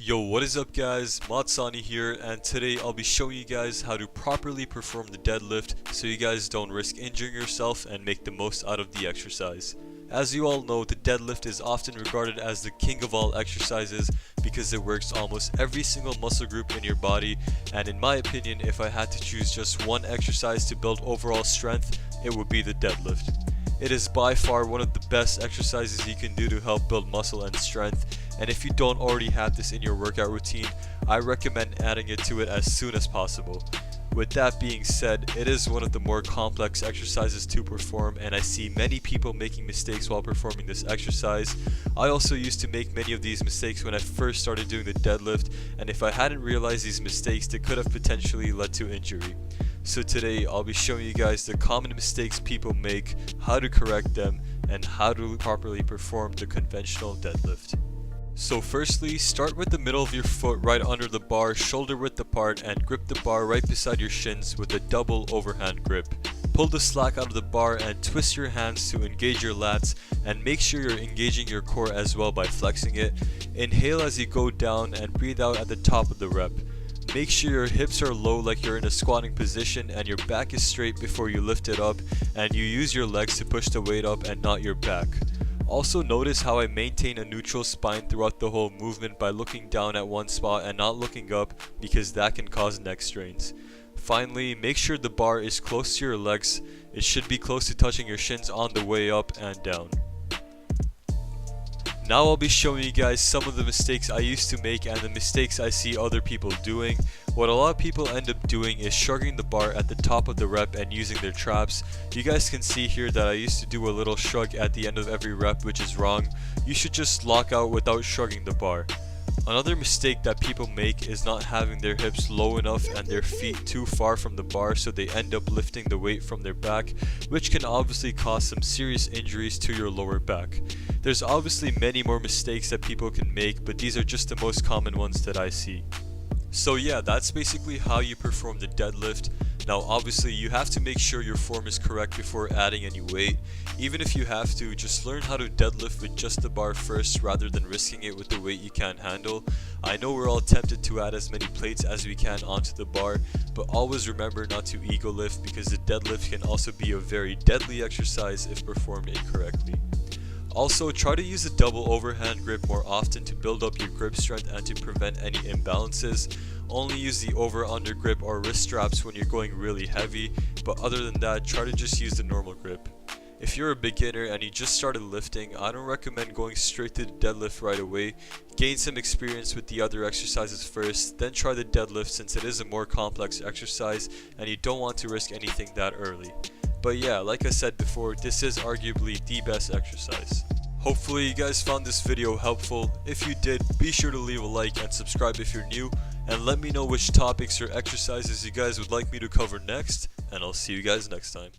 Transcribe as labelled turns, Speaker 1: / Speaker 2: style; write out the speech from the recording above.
Speaker 1: Yo, what is up guys, Mahd Sani here, and today I'll be showing you guys how to properly perform the deadlift so you guys don't risk injuring yourself and make the most out of the exercise. As you all know, the deadlift is often regarded as the king of all exercises because it works almost every single muscle group in your body, and in my opinion, if I had to choose just one exercise to build overall strength, it would be the deadlift. It is by far one of the best exercises you can do to help build muscle and strength, and if you don't already have this in your workout routine, I recommend adding it to it as soon as possible. With that being said, it is one of the more complex exercises to perform, and I see many people making mistakes while performing this exercise. I also used to make many of these mistakes when I first started doing the deadlift, and if I hadn't realized these mistakes, they could have potentially led to injury. So today I'll be showing you guys the common mistakes people make, how to correct them, and how to properly perform the conventional deadlift. So firstly, start with the middle of your foot right under the bar, shoulder width apart, and grip the bar right beside your shins with a double overhand grip. Pull the slack out of the bar and twist your hands to engage your lats, and make sure you're engaging your core as well by flexing it. Inhale as you go down and breathe out at the top of the rep. Make sure your hips are low like you're in a squatting position and your back is straight before you lift it up, and you use your legs to push the weight up and not your back. Also notice how I maintain a neutral spine throughout the whole movement by looking down at one spot and not looking up, because that can cause neck strains. Finally, make sure the bar is close to your legs. It should be close to touching your shins on the way up and down. Now I'll be showing you guys some of the mistakes I used to make and the mistakes I see other people doing. What a lot of people end up doing is shrugging the bar at the top of the rep and using their traps. You guys can see here that I used to do a little shrug at the end of every rep, which is wrong. You should just lock out without shrugging the bar. Another mistake that people make is not having their hips low enough and their feet too far from the bar, so they end up lifting the weight from their back, which can obviously cause some serious injuries to your lower back. There's obviously many more mistakes that people can make, but these are just the most common ones that I see. So yeah, that's basically how you perform the deadlift. Now obviously you have to make sure your form is correct before adding any weight. Even if you have to, just learn how to deadlift with just the bar first rather than risking it with the weight you can't handle. I know we're all tempted to add as many plates as we can onto the bar, but always remember not to ego lift, because the deadlift can also be a very deadly exercise if performed incorrectly. Also, try to use a double overhand grip more often to build up your grip strength and to prevent any imbalances. Only use the over-under grip or wrist straps when you're going really heavy, but other than that, try to just use the normal grip. If you're a beginner and you just started lifting, I don't recommend going straight to the deadlift right away. Gain some experience with the other exercises first, then try the deadlift, since it is a more complex exercise and you don't want to risk anything that early. But yeah, like I said before, this is arguably the best exercise. Hopefully you guys found this video helpful. If you did, be sure to leave a like and subscribe if you're new, and let me know which topics or exercises you guys would like me to cover next, and I'll see you guys next time.